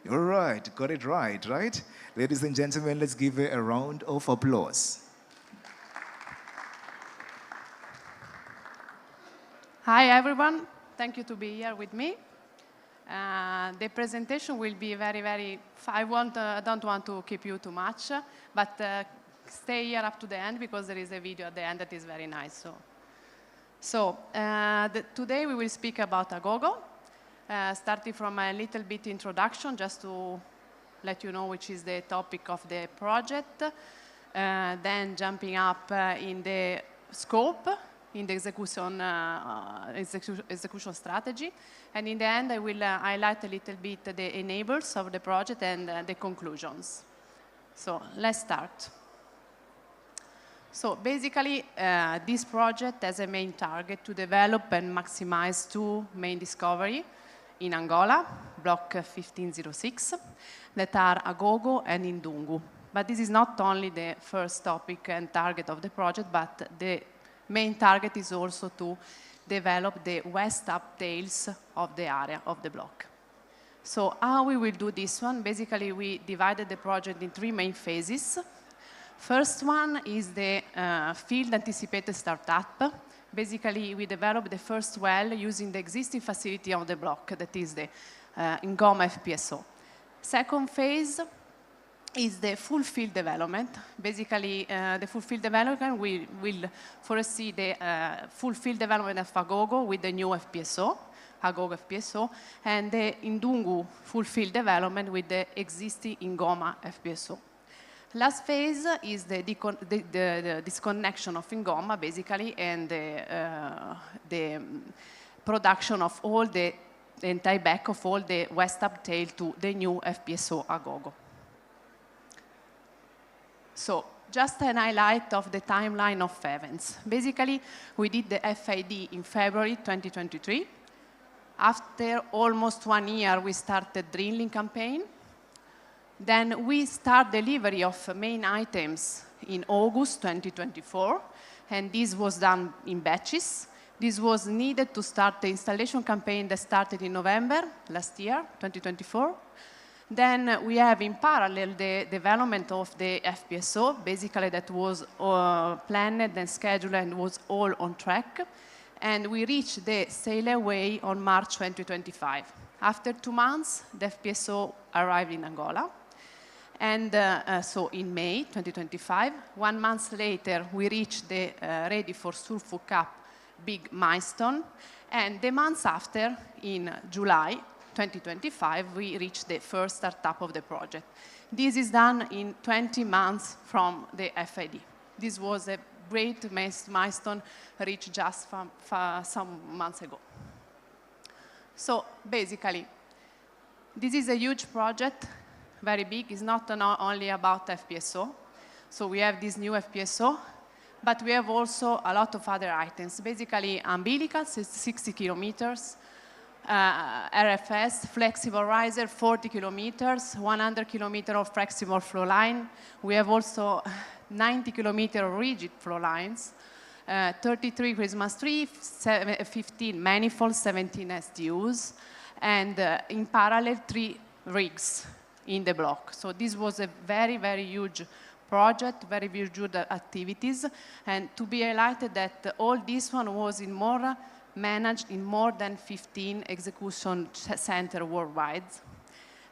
All right, got it right? Ladies and gentlemen, let's give her a round of applause. Hi, everyone. Thank you to be here with me. The presentation will be very. I don't want to keep you too much, but stay here up to the end because there is a video at the end that is very nice. Today we will speak about Agogo, starting from a little bit introduction, just to let you know which is the topic of the project, then jumping up in the scope, in the execution strategy. And in the end, I will highlight a little bit the enablers of the project and the conclusions. So let's start. So basically, this project has a main target to develop and maximize two main discoveries in Angola, Block 1506, that are Agogo and Indungu. But this is not only the first topic and target of the project, but the main target is also to develop the west uptails of the area of the block. So how we will do this one? Basically, we divided the project in three main phases. First one is the field anticipated startup. Basically, we developed the first well using the existing facility of the block, that is the Ngoma FPSO. Second phase is the full field development. Basically, the full field development, we will foresee the full field development of Agogo with the new FPSO, Agogo FPSO, and the Indungu full field development with the existing Ngoma FPSO. Last phase is the disconnection of Ngoma, basically, and the production of all the tieback of all the west uptail to the new FPSO Agogo. So just an highlight of the timeline of events. Basically, we did the FID in February 2023. After almost 1 year, we started drilling campaign. Then we start delivery of main items in August 2024, and this was done in batches. This was needed to start the installation campaign that started in November last year, 2024. Then we have in parallel the development of the FPSO, basically that was planned and scheduled and was all on track. And we reached the sail away on March 2025. After 2 months, the FPSO arrived in Angola. And so in May 2025, 1 month later, we reached the ready for sulfur cap big milestone. And the months after, in July 2025, we reached the first startup of the project. This is done in 20 months from the FID. This was a great milestone reached just some months ago. So basically, this is a huge project, very big. It's not only about FPSO. So we have this new FPSO, but we have also a lot of other items. Basically, umbilicals, 60 kilometers, RFS, flexible riser, 40 kilometers, 100 kilometers of flexible flow line. We have also 90 kilometer rigid flow lines, 33 Christmas tree, 15 manifolds, 17 SDUs, and in parallel, 3 rigs in the block. So this was a very huge project, very huge activities, and to be highlighted that all this one was managed in more than 15 execution centers worldwide.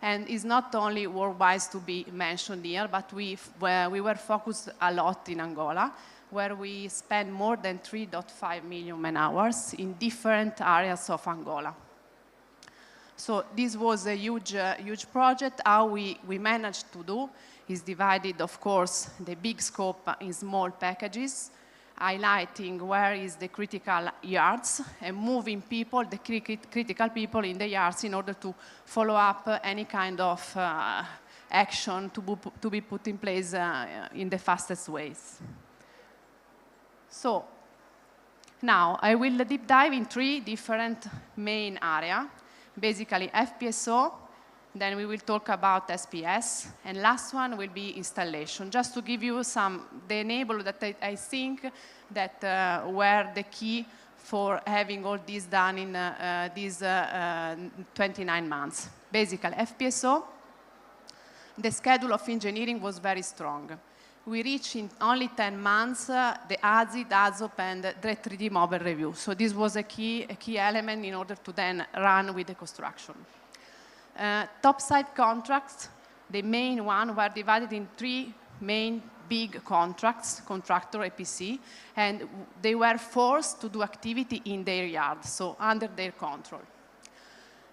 And it's not only worldwide to be mentioned here, but we were focused a lot in Angola, where we spent more than 3.5 million man-hours in different areas of Angola. So this was a huge project. How we managed to do is divided, of course, the big scope in small packages, highlighting where is the critical yards and moving people, the critical people in the yards in order to follow up any kind of action to be put in place in the fastest ways. So now I will deep dive in 3 different main areas. Basically FPSO, then we will talk about SPS, and last one will be installation. Just to give you the enabler that I think that were the key for having all this done in these 29 months. Basically, FPSO, the schedule of engineering was very strong. We reached in only 10 months the ASI, DASOP, and the 3D mobile review. So this was a key element in order to then run with the construction. Topside contracts, the main one, were divided in 3 main big contracts, contractor EPC, and they were forced to do activity in their yard, so under their control.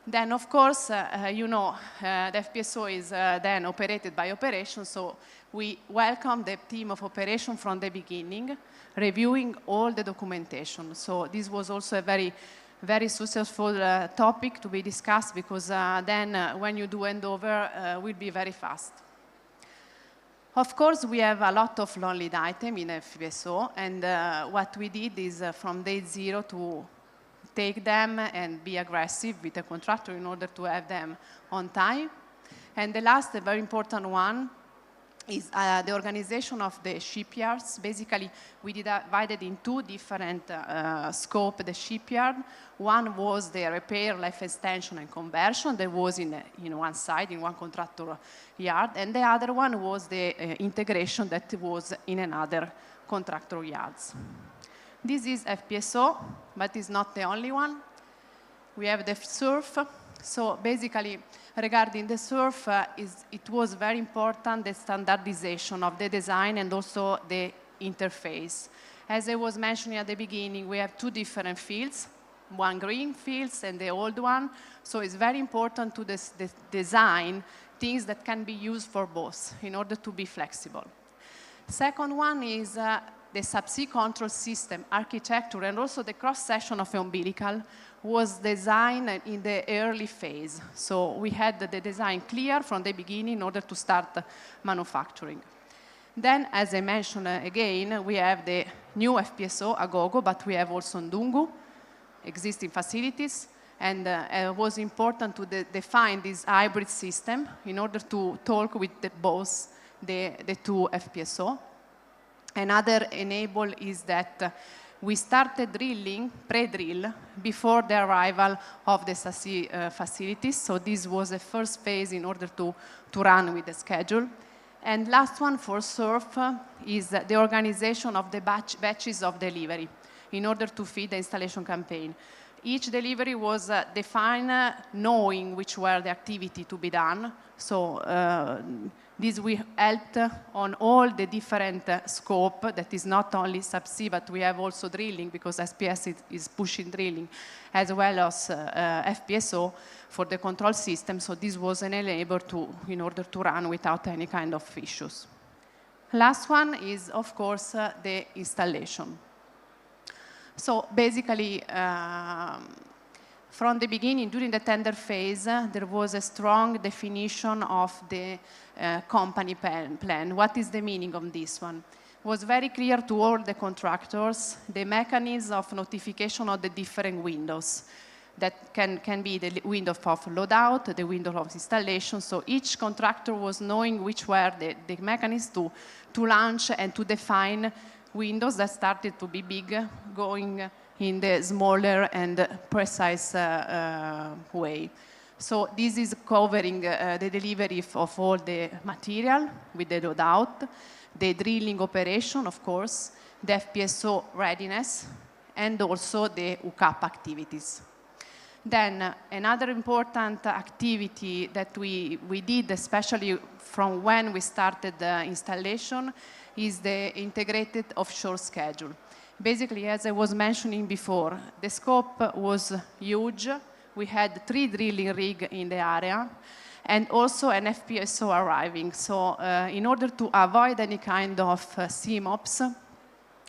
Then, of course, you know, the FPSO is then operated by operations, so we welcome the team of operation from the beginning, reviewing all the documentation. So this was also a very, very successful topic to be discussed, because then when you do handover, will be very fast. Of course, we have a lot of long lead items in FPSO, and what we did is from day 0 to take them and be aggressive with the contractor in order to have them on time. And the last, a very important one, is the organization of the shipyards. Basically, we divided in 2 different scopes the shipyard. One was the repair, life extension, and conversion. That was in one side, in one contractor yard. And the other one was the integration that was in another contractor yards. This is FPSO, but it's not the only one. We have the SURF. So basically, regarding the SURF, it was very important, the standardization of the design and also the interface. As I was mentioning at the beginning, we have 2 different fields, one green fields and the old one. So it's very important to design things that can be used for both in order to be flexible. Second one is the subsea control system architecture, and also the cross-section of the umbilical was designed in the early phase. So we had the design clear from the beginning in order to start manufacturing. Then, as I mentioned again, we have the new FPSO, Agogo, but we have also Ndungu, existing facilities, and it was important to define this hybrid system in order to talk with both the 2 FPSO. Another enable is that we started drilling, pre-drill, before the arrival of the subsea facilities. So this was the first phase in order to run with the schedule. And last one for SURF is the organization of the batches of delivery in order to feed the installation campaign. Each delivery was defined knowing which were the activity to be done. So this will help on all the different scope that is not only subsea, but we have also drilling, because SPS is pushing drilling, as well as FPSO for the control system. So this was an enabler in order to run without any kind of issues. Last one is, of course, the installation. So basically, from the beginning, during the tender phase, there was a strong definition of the company plan. What is the meaning of this one? It was very clear to all the contractors the mechanism of notification of the different windows. That can be the window of loadout, the window of installation. So each contractor was knowing which were the mechanisms to launch and to define windows that started to be big, going in the smaller and precise way. So this is covering the delivery of all the material with the loadout, the drilling operation, of course, the FPSO readiness, and also the UCAP activities. Then another important activity that we did, especially from when we started the installation, is the integrated offshore schedule. Basically, as I was mentioning before, the scope was huge. We had 3 drilling rigs in the area, and also an FPSO arriving. So in order to avoid any kind of CMOPs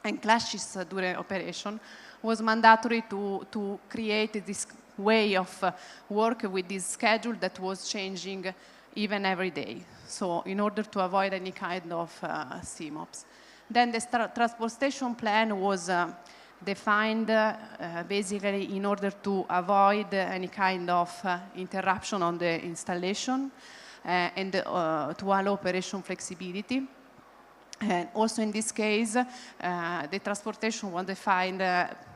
and clashes during operation, was mandatory to create this way of work with this schedule that was changing even every day. So in order to avoid any kind of CMOPs. Then the transportation plan was defined basically in order to avoid any kind of interruption on the installation and to allow operation flexibility. And also in this case, the transportation was defined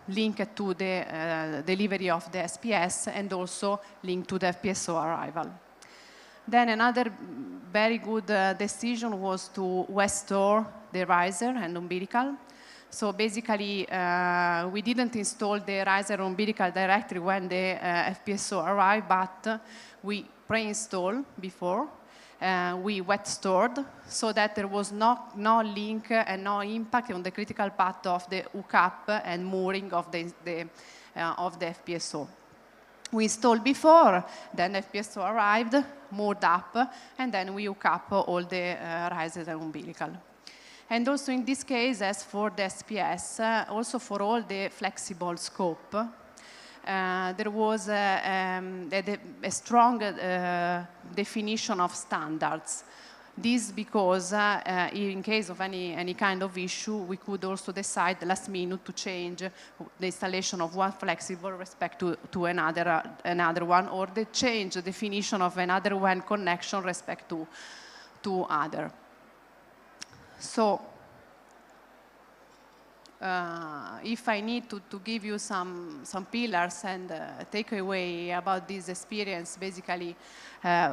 linked to the delivery of the SPS and also linked to the FPSO arrival. Then another very good decision was to restore the riser and umbilical. So basically, we didn't install the riser umbilical directly when the FPSO arrived, but we pre-installed before. We wet stored so that there was no link and no impact on the critical path of the hookup and mooring of the FPSO. We installed before, then FPSO arrived, moored up, and then we hook up all the risers and umbilical. And also in this case, as for the SPS, also for all the flexible scope, there was a strong definition of standards. This because in case of any kind of issue, we could also decide last minute to change the installation of one flexible respect to another one, or the change the definition of another one connection respect to other. So if I need to give you some pillars and takeaway about this experience, basically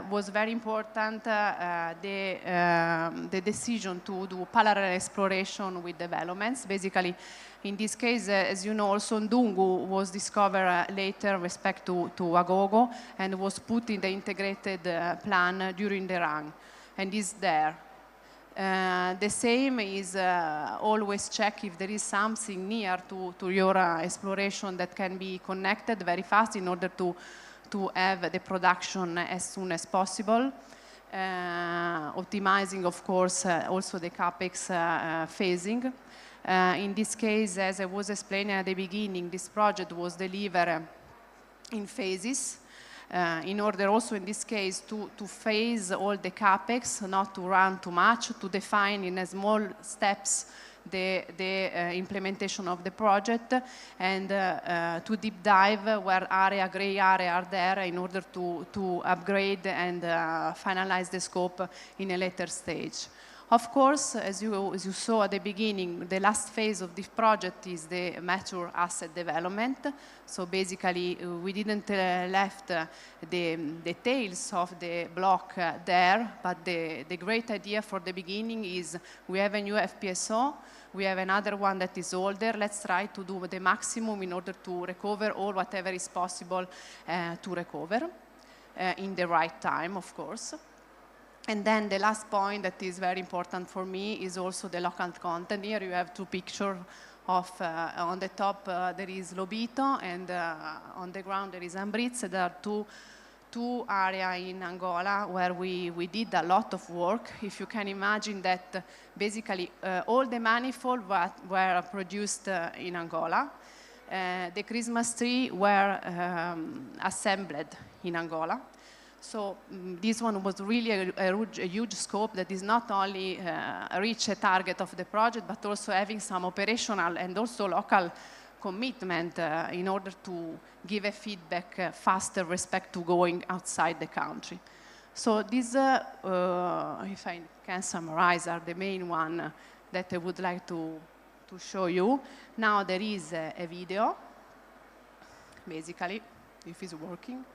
was very important the decision to do parallel exploration with developments. Basically, in this case, as you know, also Ndungu was discovered later respect to Agogo and was put in the integrated plan during the run, and is there. The same is always check if there is something near to your exploration that can be connected very fast in order to have the production as soon as possible. Optimizing, of course, also the CapEx phasing. In this case, as I was explaining at the beginning, this project was delivered in phases. In order also in this case to phase all the CapEx, not to run too much, to define in small steps the implementation of the project, and to deep dive where gray area are there in order to upgrade and finalize the scope in a later stage. Of course, as you saw at the beginning, the last phase of this project is the mature asset development. So basically, we didn't left the details of the block there, but the great idea for the beginning is we have a new FPSO, we have another one that is older. Let's try to do the maximum in order to recover all whatever is possible to recover in the right time, of course. And then the last point that is very important for me is also the local content. Here you have two pictures of, on the top there is Lobito, and on the ground there is Ambrizze. There are two areas in Angola where we did a lot of work. If you can imagine that basically all the manifolds were produced in Angola. The Christmas tree were assembled in Angola. So this one was really a huge scope that is not only reach a target of the project, but also having some operational and also local commitment in order to give a feedback faster respect to going outside the country. So these, if I can summarize, are the main one that I would like to show you. Now there is a video, basically, if it's working.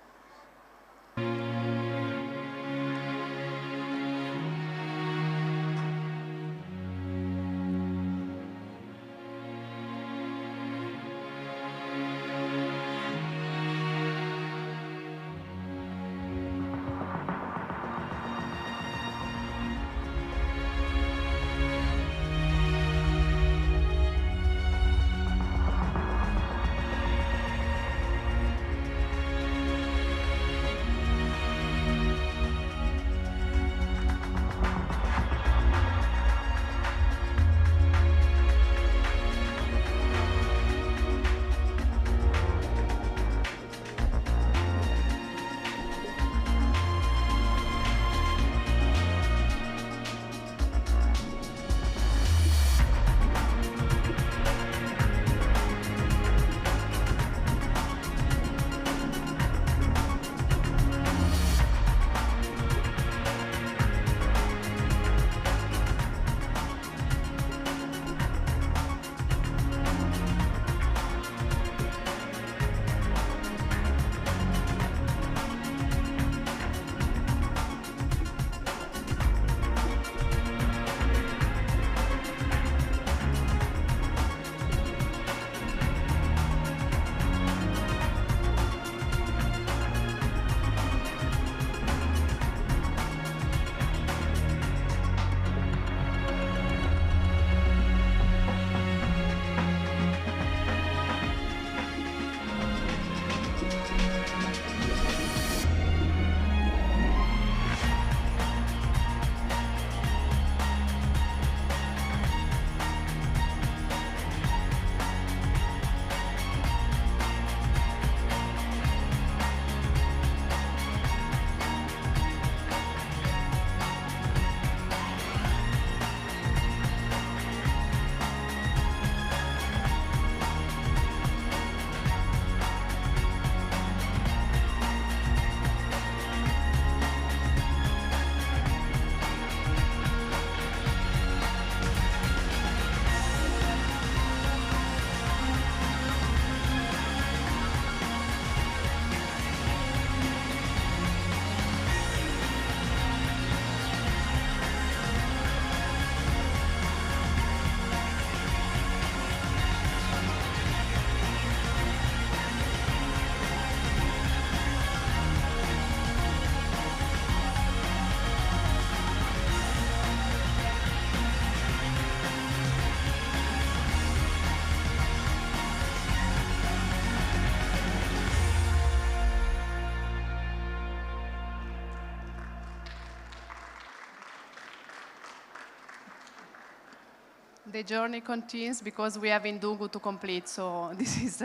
The journey continues because we have Ndungu to complete, so this is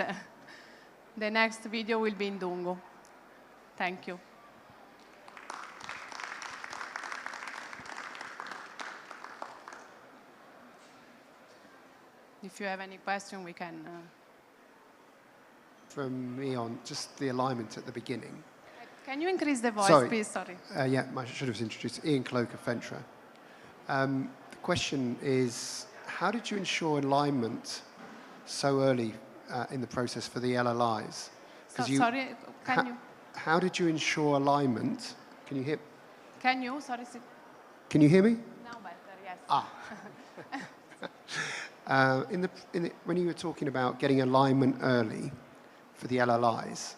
the next video will be in Ndungu. Thank you. If you have any question, we can... From me on, just the alignment at the beginning. Can you increase the voice, Sorry. please? Sorry. Yeah, I should have introduced Ian Cloak of Fentra. The question is, how did you ensure alignment so early in the process for the LLIs? Sorry, can you? How did you ensure alignment? Can you hear? Can you? Sorry. Can you hear me? Now better, yes. When you were talking about getting alignment early for the LLIs,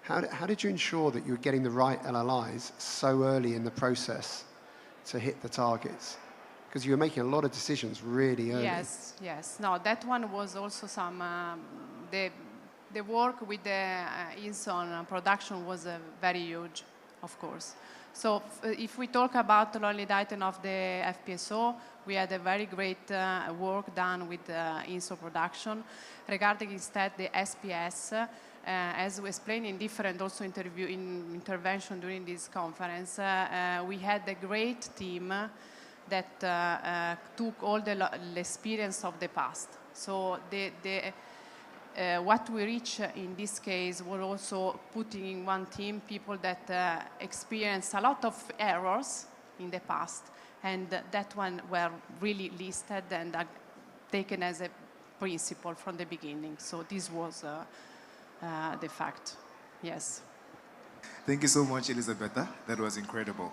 how did you ensure that you were getting the right LLIs so early in the process to hit the targets? Because you were making a lot of decisions really early. Yes, yes. No, that one was also some, the work with the Inson production was very huge, of course. So if we talk about the lead item of the FPSO, we had a very great work done with Inson production. Regarding instead the SPS, as we explained in different also intervention during this conference, we had a great team that took all the experience of the past. So what we reached in this case was also putting in one team people that experienced a lot of errors in the past, and that one were really listed and taken as a principle from the beginning. So this was the fact, yes. Thank you so much, Elisabetta. That was incredible.